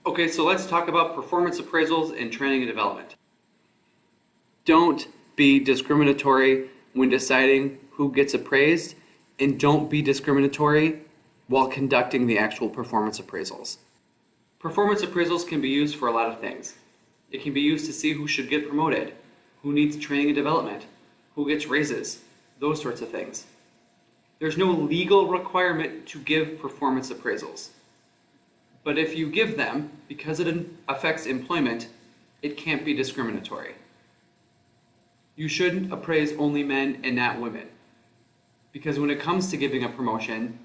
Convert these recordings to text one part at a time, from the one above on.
Okay, so let's talk about performance appraisals and training and development. Don't be discriminatory when deciding who gets appraised, and don't be discriminatory while conducting the actual performance appraisals. Performance appraisals can be used for a lot of things. It can be used to see who should get promoted, who needs training and development, who gets raises, those sorts of things. There's no legal requirement to give performance appraisals. But if you give them, because it affects employment, it can't be discriminatory. You shouldn't appraise only men and not women. Because when it comes to giving a promotion,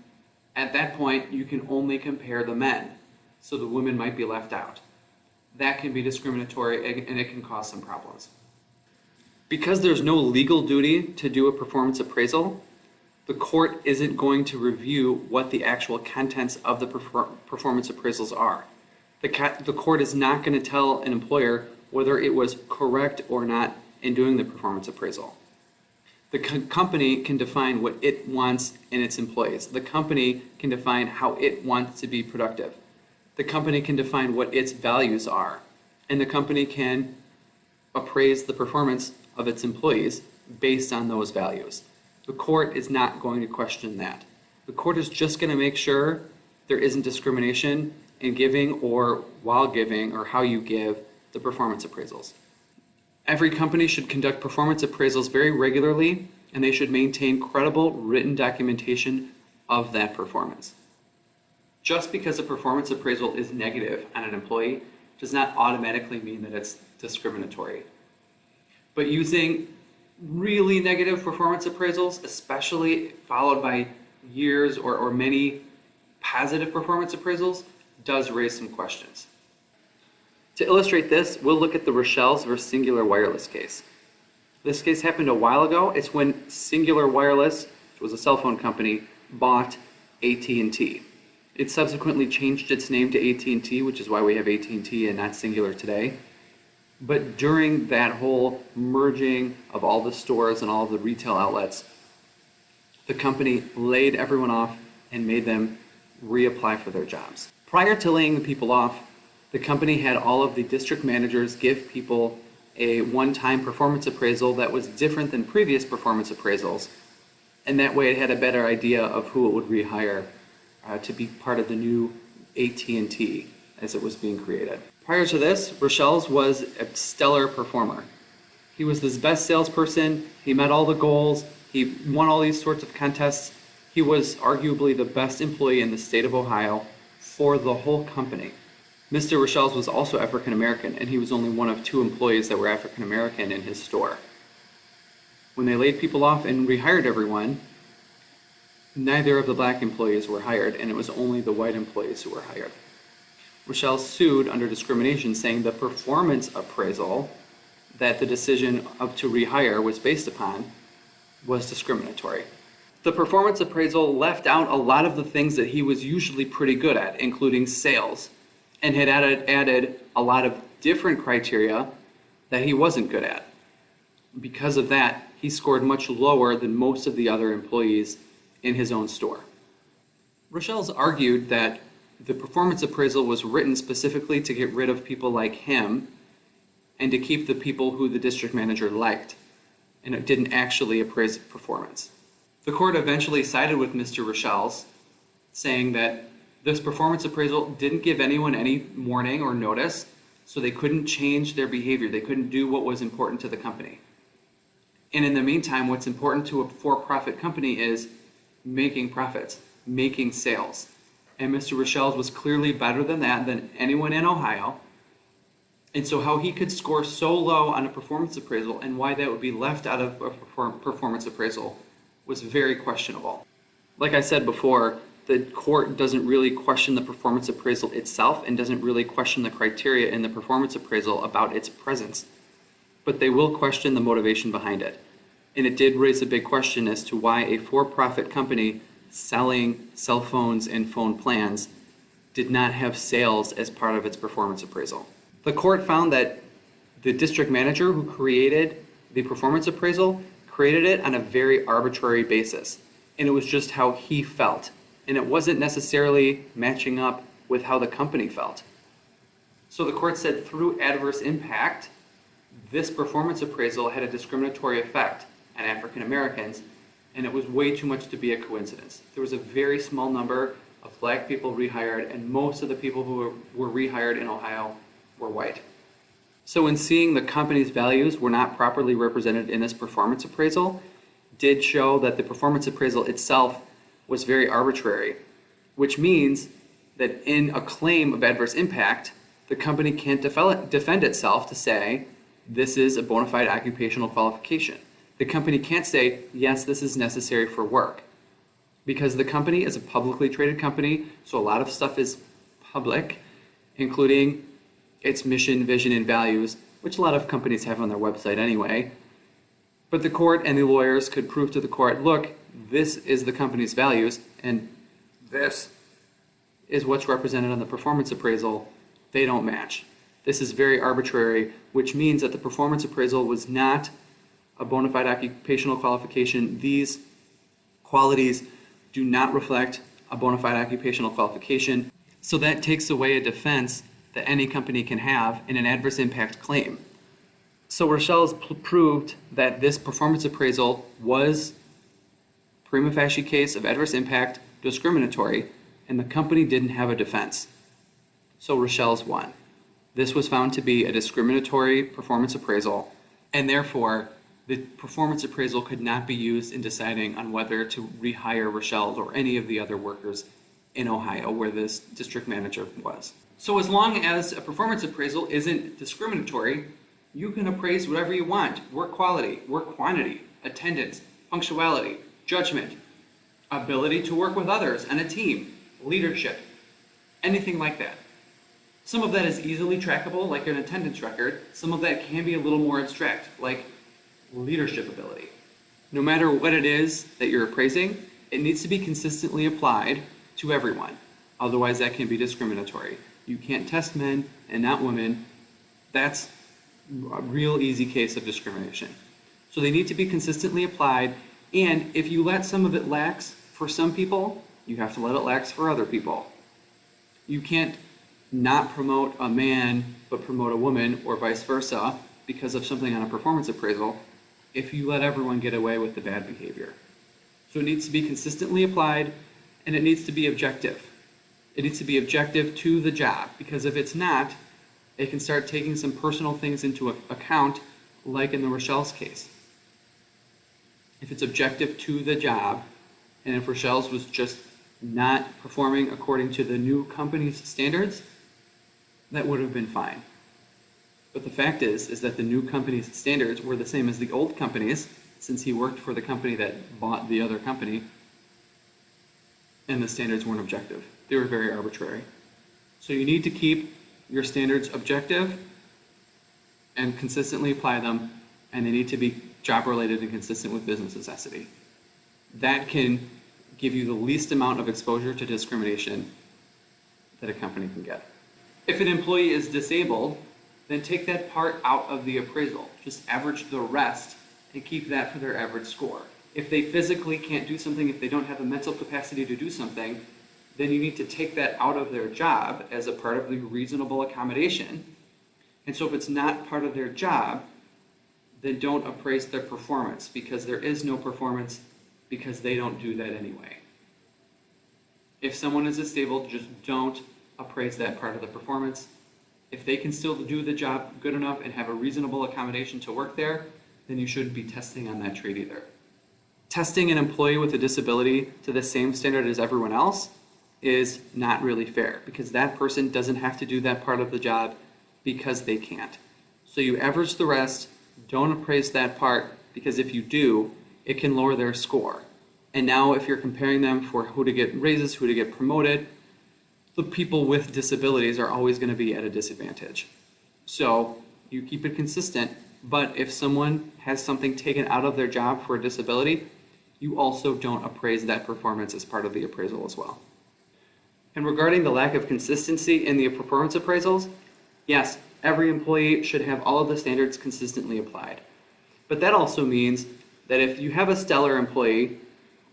at that point you can only compare the men, so the women might be left out. That can be discriminatory and it can cause some problems. Because there's no legal duty to do a performance appraisal, the court isn't going to review what the actual contents of the performance appraisals are. The court is not going to tell an employer whether it was correct or not in doing the performance appraisal. The company can define what it wants in its employees. The company can define how it wants to be productive. The company can define what its values are. And the company can appraise the performance of its employees based on those values. The court is not going to question that. The court is just going to make sure there isn't discrimination in giving or while giving or how you give the performance appraisals. Every company should conduct performance appraisals very regularly, and they should maintain credible written documentation of that performance. Just because a performance appraisal is negative on an employee does not automatically mean that it's discriminatory. But using really negative performance appraisals, especially followed by years or many positive performance appraisals, does raise some questions. To illustrate this, we'll look at the Rochelle's versus Singular Wireless case. This case happened a while ago. It's when Singular Wireless, which was a cell phone company, bought AT&T. It subsequently changed its name to AT&T, which is why we have AT&T and not Singular today. But during that whole merging of all the stores and all of the retail outlets, the company laid everyone off and made them reapply for their jobs. Prior to laying the people off, the company had all of the district managers give people a one-time performance appraisal that was different than previous performance appraisals. And that way it had a better idea of who it would rehire to be part of the new AT&T as it was being created. Prior to this, Rochelle's was a stellar performer. He was the best salesperson, he met all the goals, he won all these sorts of contests. He was arguably the best employee in the state of Ohio for the whole company. Mr. Rochelle's was also African American, and he was only one of 2 employees that were African American in his store. When they laid people off and rehired everyone, neither of the black employees were hired, and it was only the white employees who were hired. Rochelle sued under discrimination, saying the performance appraisal that the decision to rehire was based upon was discriminatory. The performance appraisal left out a lot of the things that he was usually pretty good at, including sales, and had added a lot of different criteria that he wasn't good at. Because of that, he scored much lower than most of the other employees in his own store. Rochelle's argued that the performance appraisal was written specifically to get rid of people like him and to keep the people who the district manager liked, and it didn't actually appraise performance. The court eventually sided with Mr. Rochelle's, saying that this performance appraisal didn't give anyone any warning or notice, so they couldn't change their behavior. They couldn't do what was important to the company. And in the meantime, what's important to a for-profit company is making profits, making sales. And Mr. Rochelle's was clearly better than that, than anyone in Ohio. And so how he could score so low on a performance appraisal and why that would be left out of a performance appraisal was very questionable. Like I said before, the court doesn't really question the performance appraisal itself and doesn't really question the criteria in the performance appraisal about its presence. But they will question the motivation behind it. And it did raise a big question as to why a for-profit company selling cell phones and phone plans did not have sales as part of its performance appraisal. The court found that the district manager who created the performance appraisal created it on a very arbitrary basis, and it was just how he felt, and it wasn't necessarily matching up with how the company felt. So the court said through adverse impact, this performance appraisal had a discriminatory effect on African Americans, and it was way too much to be a coincidence. There was a very small number of black people rehired, and most of the people who were rehired in Ohio were white. So in seeing the company's values were not properly represented in this performance appraisal, did show that the performance appraisal itself was very arbitrary, which means that in a claim of adverse impact, the company can't defend itself to say, this is a bona fide occupational qualification. The company can't say, yes, this is necessary for work. Because the company is a publicly traded company, so a lot of stuff is public, including its mission, vision, and values, which a lot of companies have on their website anyway. But the court and the lawyers could prove to the court, look, this is the company's values, and this is what's represented on the performance appraisal. They don't match. This is very arbitrary, which means that the performance appraisal was not a bona fide occupational qualification. These qualities do not reflect a bona fide occupational qualification. So that takes away a defense that any company can have in an adverse impact claim. So Rochelle's proved that this performance appraisal was prima facie case of adverse impact, discriminatory, and the company didn't have a defense. So Rochelle's won. This was found to be a discriminatory performance appraisal, and therefore the performance appraisal could not be used in deciding on whether to rehire Rochelle or any of the other workers in Ohio where this district manager was. So as long as a performance appraisal isn't discriminatory, you can appraise whatever you want: work quality, work quantity, attendance, punctuality, judgment, ability to work with others and a team, leadership, anything like that. Some of that is easily trackable, like an attendance record. Some of that can be a little more abstract, like leadership ability. No matter what it is that you're appraising, it needs to be consistently applied to everyone. Otherwise, that can be discriminatory. You can't test men and not women. That's a real easy case of discrimination. So they need to be consistently applied, and if you let some of it lax for some people, you have to let it lax for other people. You can't not promote a man but promote a woman, or vice versa, because of something on a performance appraisal if you let everyone get away with the bad behavior. So it needs to be consistently applied, and it needs to be objective. It needs to be objective to the job, because if it's not, it can start taking some personal things into account, like in the Rochelle's case. If it's objective to the job, and if Rochelle's was just not performing according to the new company's standards, that would have been fine. But the fact is that the new company's standards were the same as the old company's, since he worked for the company that bought the other company, and the standards weren't objective. They were very arbitrary. So you need to keep your standards objective and consistently apply them, and they need to be job-related and consistent with business necessity. That can give you the least amount of exposure to discrimination that a company can get. If an employee is disabled, then take that part out of the appraisal. Just average the rest and keep that for their average score. If they physically can't do something, if they don't have the mental capacity to do something, then you need to take that out of their job as a part of the reasonable accommodation. And so if it's not part of their job, then don't appraise their performance, because there is no performance, because they don't do that anyway. If someone is disabled, just don't appraise that part of the performance. If they can still do the job good enough and have a reasonable accommodation to work there, then you shouldn't be testing on that trait either. Testing an employee with a disability to the same standard as everyone else is not really fair, because that person doesn't have to do that part of the job because they can't. So you average the rest, don't appraise that part, because if you do, it can lower their score. And now if you're comparing them for who to get raises, who to get promoted, the people with disabilities are always going to be at a disadvantage. So you keep it consistent, but if someone has something taken out of their job for a disability, you also don't appraise that performance as part of the appraisal as well. And regarding the lack of consistency in the performance appraisals, yes, every employee should have all of the standards consistently applied. But that also means that if you have a stellar employee,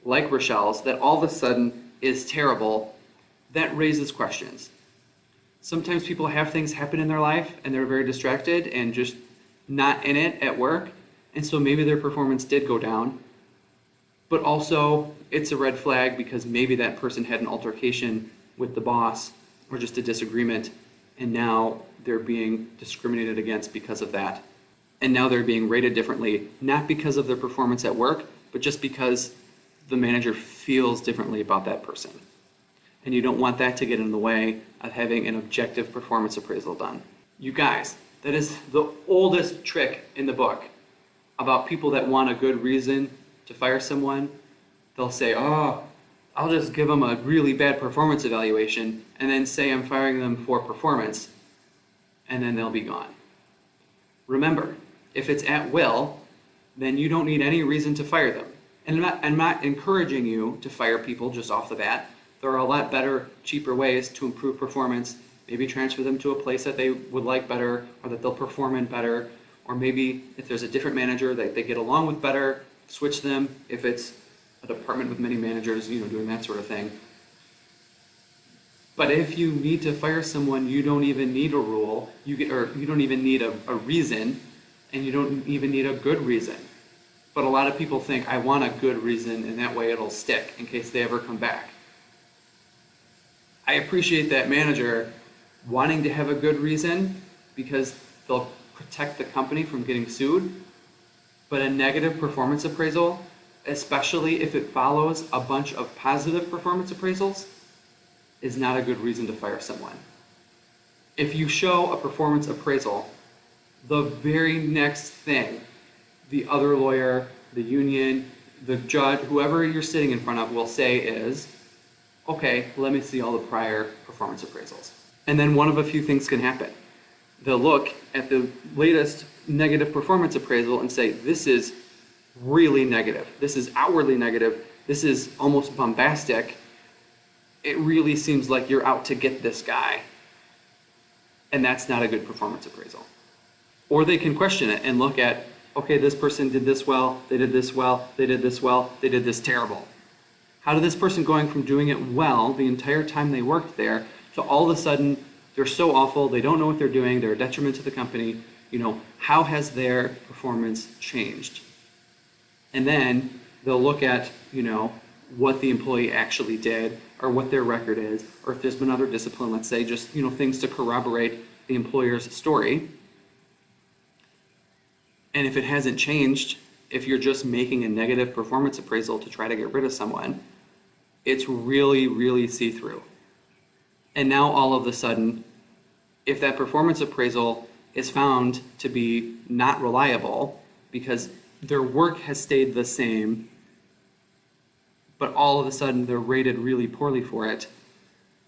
like Rochelle's, that all of a sudden is terrible, that raises questions. Sometimes people have things happen in their life and they're very distracted and just not in it at work. And so maybe their performance did go down. But also, it's a red flag because maybe that person had an altercation with the boss or just a disagreement, and now they're being discriminated against because of that. And now they're being rated differently, not because of their performance at work, but just because the manager feels differently about that person. And you don't want that to get in the way of having an objective performance appraisal done. You guys, that is the oldest trick in the book about people that want a good reason to fire someone. They'll say, oh, I'll just give them a really bad performance evaluation and then say I'm firing them for performance, and then they'll be gone. Remember, if it's at will, then you don't need any reason to fire them. And I'm not encouraging you to fire people just off the bat. There are a lot better, cheaper ways to improve performance. Maybe transfer them to a place that they would like better or that they'll perform in better. Or maybe if there's a different manager that they get along with better, switch them. If it's a department with many managers, doing that sort of thing. But if you need to fire someone, you don't even need a rule. You don't even need a reason, and you don't even need a good reason. But a lot of people think, I want a good reason, and that way it'll stick in case they ever come back. I appreciate that manager wanting to have a good reason because they'll protect the company from getting sued. But a negative performance appraisal, especially if it follows a bunch of positive performance appraisals, is not a good reason to fire someone. If you show a performance appraisal, the very next thing the other lawyer, the union, the judge, whoever you're sitting in front of will say is, okay, let me see all the prior performance appraisals. And then one of a few things can happen. They'll look at the latest negative performance appraisal and say, this is really negative. This is outwardly negative. This is almost bombastic. It really seems like you're out to get this guy. And that's not a good performance appraisal. Or they can question it and look at, okay, this person did this well, they did this well, they did this well, they did this terrible. How did this person going from doing it well the entire time they worked there to all of a sudden they're so awful, they don't know what they're doing, they're a detriment to the company, how has their performance changed? And then they'll look at, what the employee actually did or what their record is, or if there's been other discipline, let's say, just, things to corroborate the employer's story. And if it hasn't changed, if you're just making a negative performance appraisal to try to get rid of someone, it's really, really see-through. And now all of a sudden, if that performance appraisal is found to be not reliable because their work has stayed the same, but all of a sudden they're rated really poorly for it,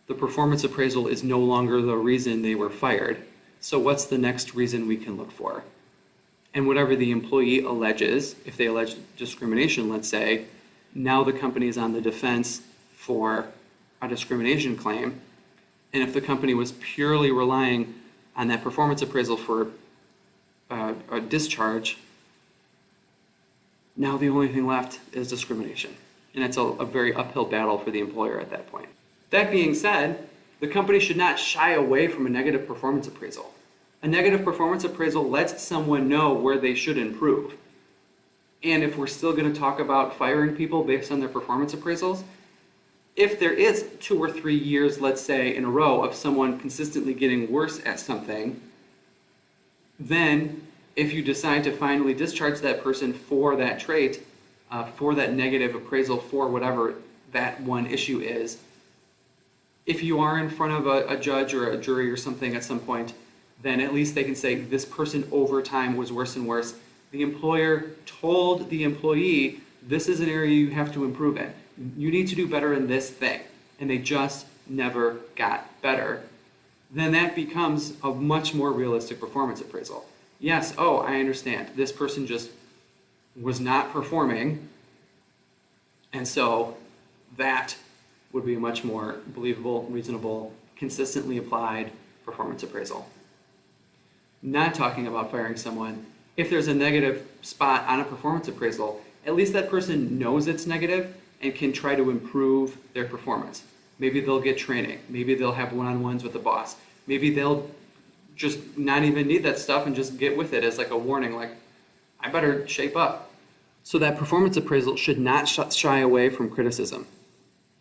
the performance appraisal is no longer the reason they were fired. So what's the next reason we can look for? And whatever the employee alleges, if they allege discrimination, let's say, now the company is on the defense for a discrimination claim. And if the company was purely relying on that performance appraisal for a discharge, now the only thing left is discrimination. And it's a very uphill battle for the employer at that point. That being said, the company should not shy away from a negative performance appraisal. A negative performance appraisal lets someone know where they should improve. And if we're still going to talk about firing people based on their performance appraisals, if there is 2 or 3 years, let's say, in a row of someone consistently getting worse at something, then if you decide to finally discharge that person for that trait, for that negative appraisal, for whatever that one issue is, if you are in front of a judge or a jury or something at some point, then at least they can say this person over time was worse and worse. The employer told the employee, this is an area you have to improve in. You need to do better in this thing. And they just never got better. Then that becomes a much more realistic performance appraisal. Yes, I understand. This person just was not performing. And so that would be a much more believable, reasonable, consistently applied performance appraisal. Not talking about firing someone. If there's a negative spot on a performance appraisal, at least that person knows it's negative and can try to improve their performance. Maybe they'll get training. Maybe they'll have one-on-ones with the boss. maybe they'll just not even need that stuff and just get with it as like a warning, like, I better shape up. So that performance appraisal should not shy away from criticism.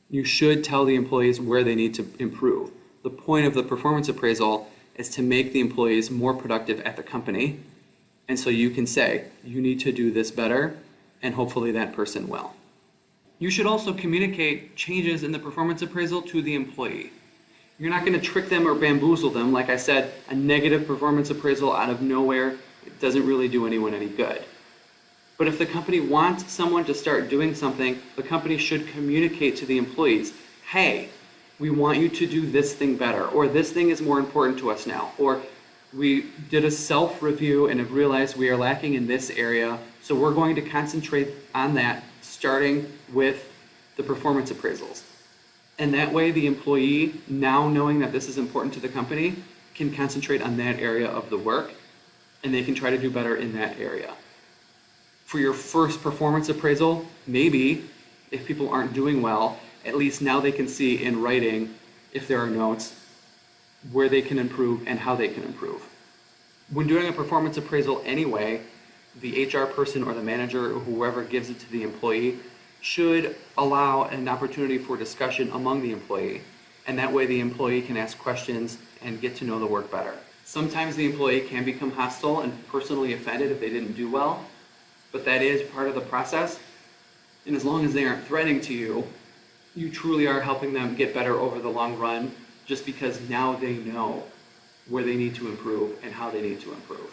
You should tell the employees where they need to improve. The point of the performance appraisal is to make the employees more productive at the company. And so you can say, you need to do this better, and hopefully that person will. You should also communicate changes in the performance appraisal to the employee. You're not going to trick them or bamboozle them. Like I said, a negative performance appraisal out of nowhere, it doesn't really do anyone any good. But if the company wants someone to start doing something, the company should communicate to the employees, hey, we want you to do this thing better, or this thing is more important to us now, or we did a self-review and have realized we are lacking in this area, so we're going to concentrate on that, starting with the performance appraisals. And that way the employee, now knowing that this is important to the company, can concentrate on that area of the work, and they can try to do better in that area. For your first performance appraisal, maybe if people aren't doing well, at least now they can see in writing, if there are notes, where they can improve and how they can improve. When doing a performance appraisal anyway, the HR person or the manager or whoever gives it to the employee should allow an opportunity for discussion among the employee, and that way the employee can ask questions and get to know the work better. Sometimes the employee can become hostile and personally offended if they didn't do well, but that is part of the process, and as long as they aren't threatening to you, you truly are helping them get better over the long run, just because now they know where they need to improve and how they need to improve.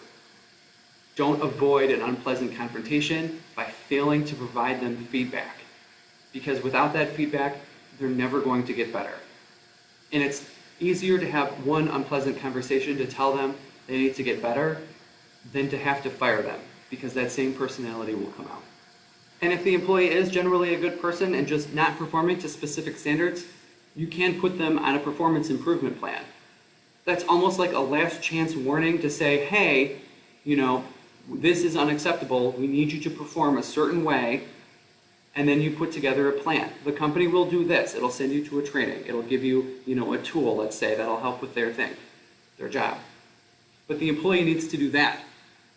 Don't avoid an unpleasant confrontation by failing to provide them feedback, because without that feedback, they're never going to get better. And it's easier to have one unpleasant conversation to tell them they need to get better than to have to fire them, because that same personality will come out. And if the employee is generally a good person and just not performing to specific standards, you can put them on a performance improvement plan. That's almost like a last chance warning to say, hey, this is unacceptable. We need you to perform a certain way. And then you put together a plan. The company will do this. It'll send you to a training. It'll give you, a tool, let's say, that'll help with their thing, their job. But the employee needs to do that.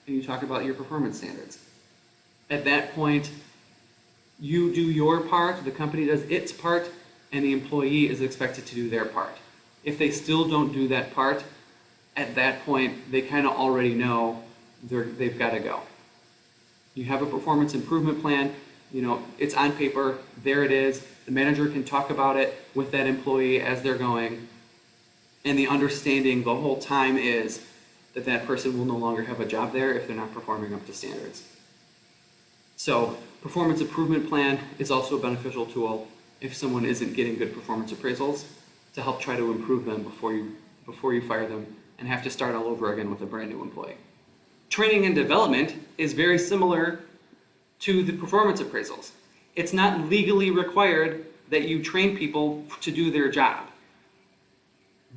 And you talk about your performance standards. At that point, you do your part, the company does its part, and the employee is expected to do their part. If they still don't do that part, at that point, they kind of already know they've got to go. You have a performance improvement plan, it's on paper, there it is. The manager can talk about it with that employee as they're going, and the understanding the whole time is that that person will no longer have a job there if they're not performing up to standards. So, performance improvement plan is also a beneficial tool if someone isn't getting good performance appraisals to help try to improve them before you fire them and have to start all over again with a brand new employee. Training and development is very similar to the performance appraisals. It's not legally required that you train people to do their job.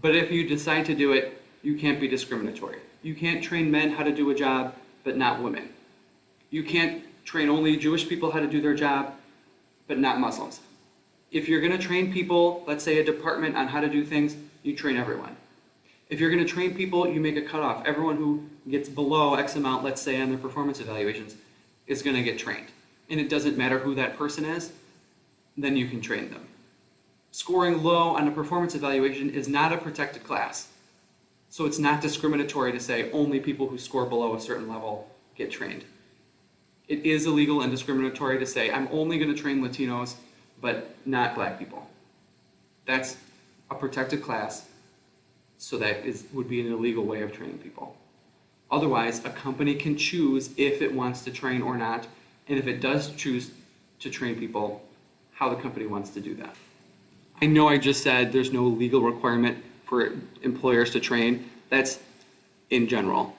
But if you decide to do it, you can't be discriminatory. You can't train men how to do a job, but not women. You can't train only Jewish people how to do their job, but not Muslims. If you're going to train people, let's say a department on how to do things, you train everyone. If you're going to train people, you make a cutoff. Everyone who gets below X amount, let's say on their performance evaluations, is going to get trained. And it doesn't matter who that person is, then you can train them. Scoring low on a performance evaluation is not a protected class. So it's not discriminatory to say only people who score below a certain level get trained. It is illegal and discriminatory to say I'm only going to train Latinos, but not black people. That's a protected class, so that would be an illegal way of training people. Otherwise, a company can choose if it wants to train or not, and if it does choose to train people, how the company wants to do that. I know I just said there's no legal requirement for employers to train. That's in general.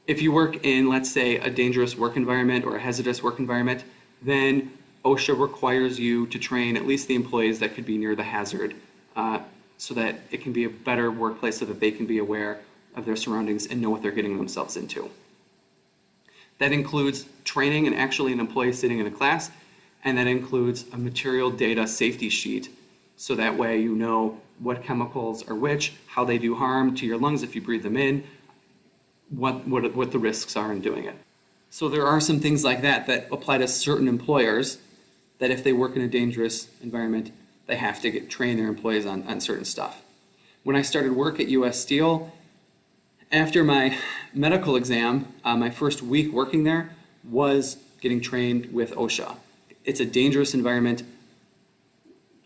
If you work in, let's say, a dangerous work environment or a hazardous work environment, then OSHA requires you to train at least the employees that could be near the hazard, so that it can be a better workplace, so that they can be aware of their surroundings and know what they're getting themselves into. That includes training and actually an employee sitting in a class, and that includes a material data safety sheet So that way you know what chemicals are which, how they do harm to your lungs if you breathe them in, what the risks are in doing it. So there are some things like that that apply to certain employers, that if they work in a dangerous environment, they have to train their employees on certain stuff. When I started work at US Steel, after my medical exam, my first week working there was getting trained with OSHA. It's a dangerous environment.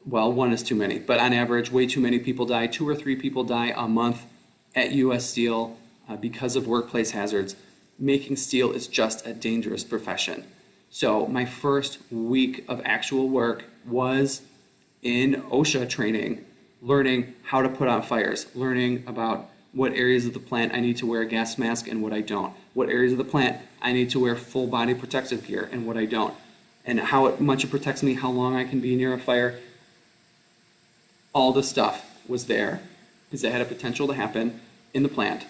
Well, one is too many, but on average, way too many people die. 2 or 3 people die a month at US Steel because of workplace hazards. Making steel is just a dangerous profession. So my first week of actual work was in OSHA training, learning how to put out fires, learning about what areas of the plant I need to wear a gas mask and what I don't, what areas of the plant I need to wear full body protective gear and what I don't, and how much it protects me, how long I can be near a fire. All the stuff was there because it had a potential to happen in the plant.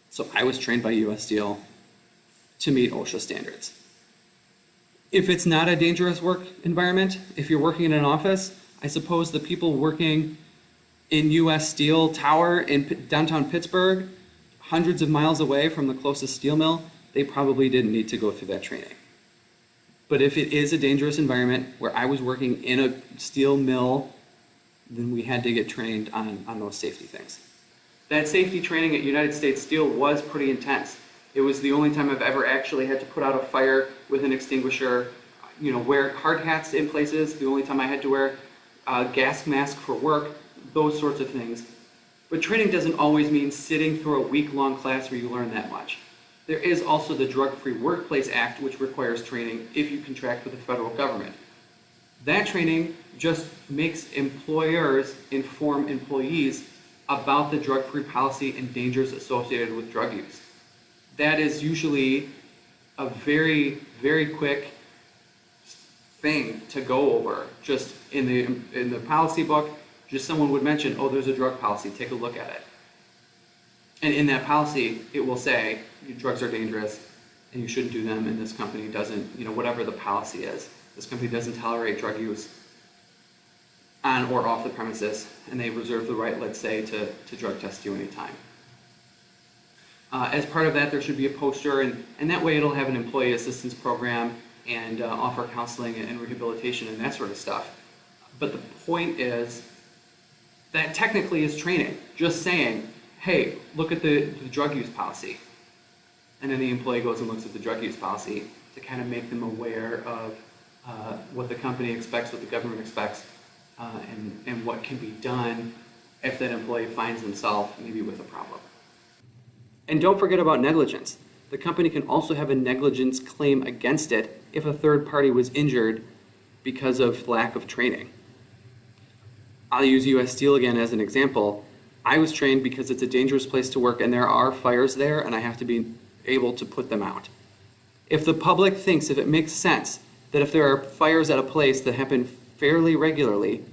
So I was trained by US Steel to meet OSHA standards. If it's not a dangerous work environment, if you're working in an office, I suppose the people working in US Steel Tower in downtown Pittsburgh, hundreds of miles away from the closest steel mill, they probably didn't need to go through that training. But if it is a dangerous environment where I was working in a steel mill, then we had to get trained on those safety things. That safety training at United States Steel was pretty intense. It was the only time I've ever actually had to put out a fire with an extinguisher, wear hard hats in places, the only time I had to wear a gas mask for work, those sorts of things. But training doesn't always mean sitting through a week-long class where you learn that much. There is also the Drug-Free Workplace Act, which requires training if you contract with the federal government. That training just makes employers inform employees about the drug-free policy and dangers associated with drug use. That is usually a very, very quick thing to go over. Just in the policy book, just someone would mention, oh, there's a drug policy, take a look at it. And in that policy, it will say, drugs are dangerous and you shouldn't do them, and this company doesn't, whatever the policy is. This company doesn't tolerate drug use on or off the premises, and they reserve the right, let's say, to drug test you anytime. As part of that, there should be a poster, and that way it'll have an employee assistance program and offer counseling and rehabilitation and that sort of stuff. But the point is that technically is training. Just saying, hey, look at the drug use policy. And then the employee goes and looks at the drug use policy to kind of make them aware of what the company expects, what the government expects, and what can be done if that employee finds themselves maybe with a problem. And don't forget about negligence. The company can also have a negligence claim against it if a third party was injured because of lack of training. I'll use US Steel again as an example. I was trained because it's a dangerous place to work and there are fires there and I have to be able to put them out. If the public thinks, if it makes sense, that if there are fires at a place that happen fairly regularly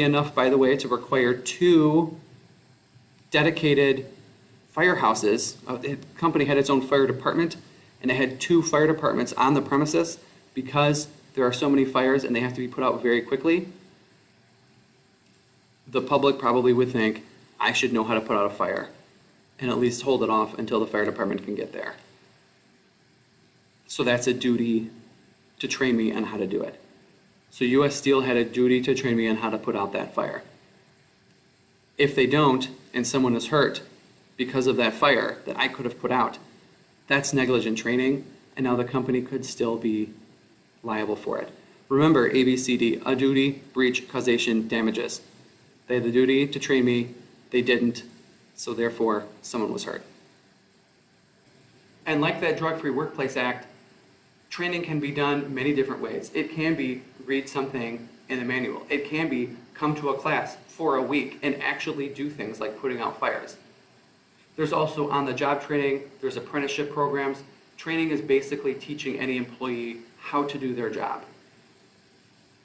enough, by the way, to require 2 dedicated firehouses. The company had its own fire department, and it had 2 fire departments on the premises because there are so many fires and they have to be put out very quickly. The public probably would think, I should know how to put out a fire and at least hold it off until the fire department can get there. So that's a duty to train me on how to do it. So US Steel had a duty to train me on how to put out that fire. If they don't, and someone is hurt because of that fire that I could have put out, that's negligent training, and now the company could still be liable for it. Remember, ABCD, a duty, breach, causation, damages. They had the duty to train me, they didn't, so therefore someone was hurt. And like that Drug-Free Workplace Act, training can be done many different ways. It can be read something in the manual. It can be come to a class for a week and actually do things like putting out fires. There's also on-the-job training, there's apprenticeship programs. Training is basically teaching any employee how to do their job.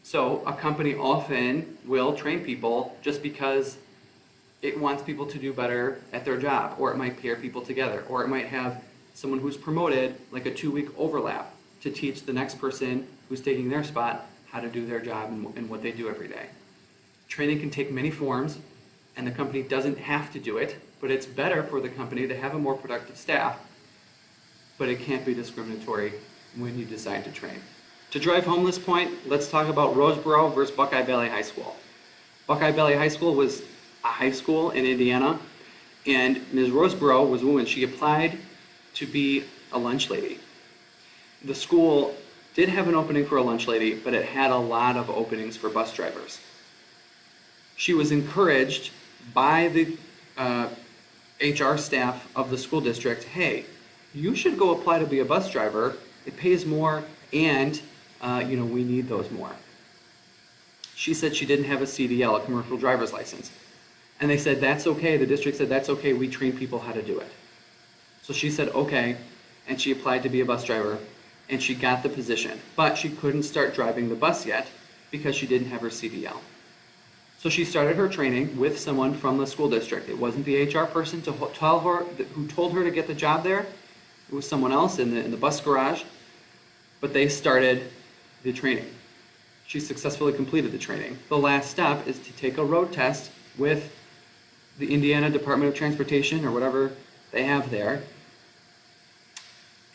So a company often will train people just because it wants people to do better at their job, or it might pair people together, or it might have someone who's promoted, like a 2-week overlap, to teach the next person who's taking their spot how to do their job and what they do every day. Training can take many forms, and the company doesn't have to do it, but it's better for the company to have a more productive staff, but it can't be discriminatory when you decide to train. To drive home this point, let's talk about Roseboro versus Buckeye Valley High School. Buckeye Valley High School was a high school in Indiana, and Ms. Roseboro was a woman. She applied to be a lunch lady. The school did have an opening for a lunch lady, but it had a lot of openings for bus drivers. She was encouraged by the HR staff of the school district, hey, you should go apply to be a bus driver. It pays more, and we need those more. She said she didn't have a CDL, a commercial driver's license. And they said, that's okay. The district said, that's okay. We train people how to do it. So she said, okay, and she applied to be a bus driver, and she got the position. But she couldn't start driving the bus yet because she didn't have her CDL. So she started her training with someone from the school district. It wasn't the HR person who told her to get the job there. It was someone else in the bus garage. But they started the training. She successfully completed the training. The last step is to take a road test with the Indiana Department of Transportation or whatever they have there.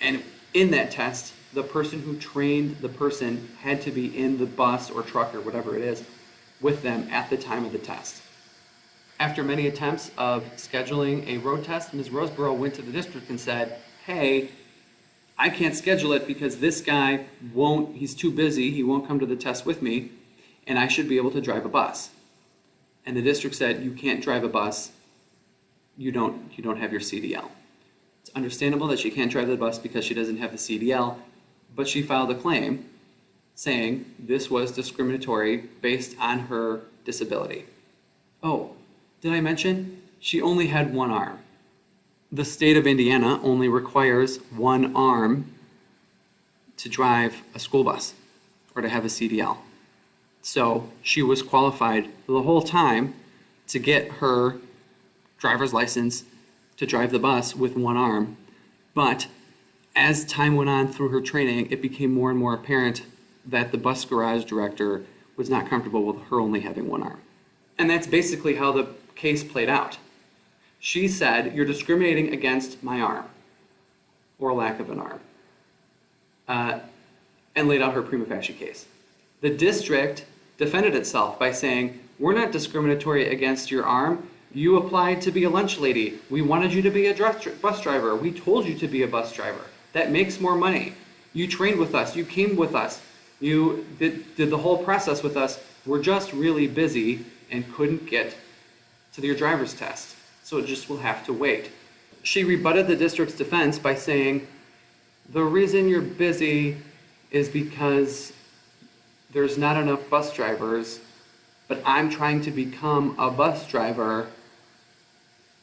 And in that test, the person who trained the person had to be in the bus or truck or whatever it is with them at the time of the test. After many attempts of scheduling a road test, Ms. Roseboro went to the district and said, hey, I can't schedule it because this guy he's too busy, he won't come to the test with me, and I should be able to drive a bus. And the district said, you can't drive a bus, you don't have your CDL. It's understandable that she can't drive the bus because she doesn't have the CDL, but she filed a claim saying this was discriminatory based on her disability. Oh, did I mention? She only had one arm. The state of Indiana only requires one arm to drive a school bus or to have a CDL. So she was qualified the whole time to get her driver's license to drive the bus with one arm. But as time went on through her training, it became more and more apparent that the bus garage director was not comfortable with her only having one arm. And that's basically how the case played out. She said, you're discriminating against my arm, or lack of an arm, and laid out her prima facie case. The district defended itself by saying, we're not discriminatory against your arm. You applied to be a lunch lady. We wanted you to be a bus driver. We told you to be a bus driver. That makes more money. You trained with us. You came with us. You did the whole process with us. We're just really busy and couldn't get to your driver's test. So it just will have to wait. She rebutted the district's defense by saying, the reason you're busy is because there's not enough bus drivers, but I'm trying to become a bus driver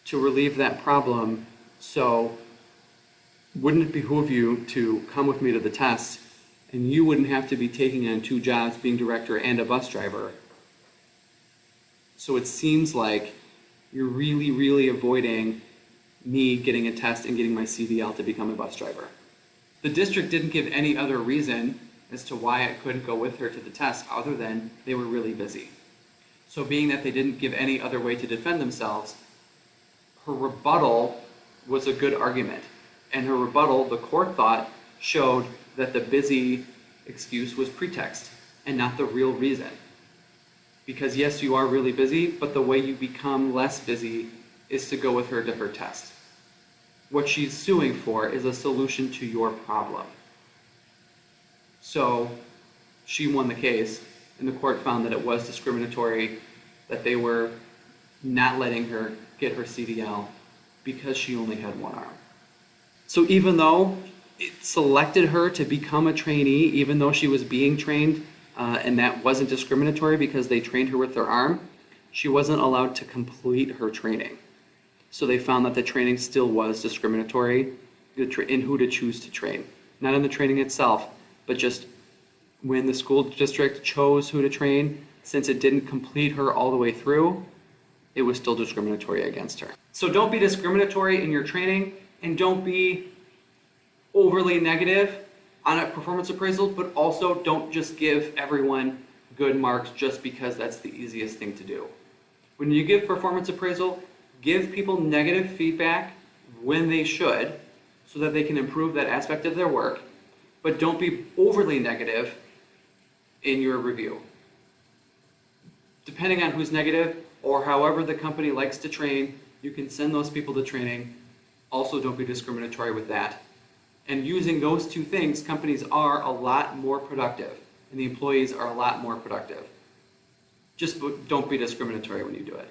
to relieve that problem. So wouldn't it behoove you to come with me to the test, and you wouldn't have to be taking on two jobs, being director and a bus driver? So it seems like you're really, really avoiding me getting a test and getting my CDL to become a bus driver. The district didn't give any other reason as to why I couldn't go with her to the test other than they were really busy. So being that they didn't give any other way to defend themselves, her rebuttal was a good argument. And her rebuttal, the court thought, showed that the busy excuse was pretext and not the real reason. Because yes, you are really busy, but the way you become less busy is to go with her to her test. What she's suing for is a solution to your problem. So she won the case, and the court found that it was discriminatory, that they were not letting her get her CDL because she only had one arm. So even though it selected her to become a trainee, even though she was being trained, and that wasn't discriminatory because they trained her with their arm, she wasn't allowed to complete her training. So they found that the training still was discriminatory in who to choose to train. Not in the training itself, but just when the school district chose who to train, since it didn't complete her all the way through, it was still discriminatory against her. So don't be discriminatory in your training, and don't be overly negative on a performance appraisal, but also don't just give everyone good marks just because that's the easiest thing to do. When you give performance appraisal, give people negative feedback when they should so that they can improve that aspect of their work, but don't be overly negative in your review. Depending on who's negative or however the company likes to train, you can send those people to training. Also, don't be discriminatory with that. And using those two things, companies are a lot more productive and the employees are a lot more productive. Just don't be discriminatory when you do it.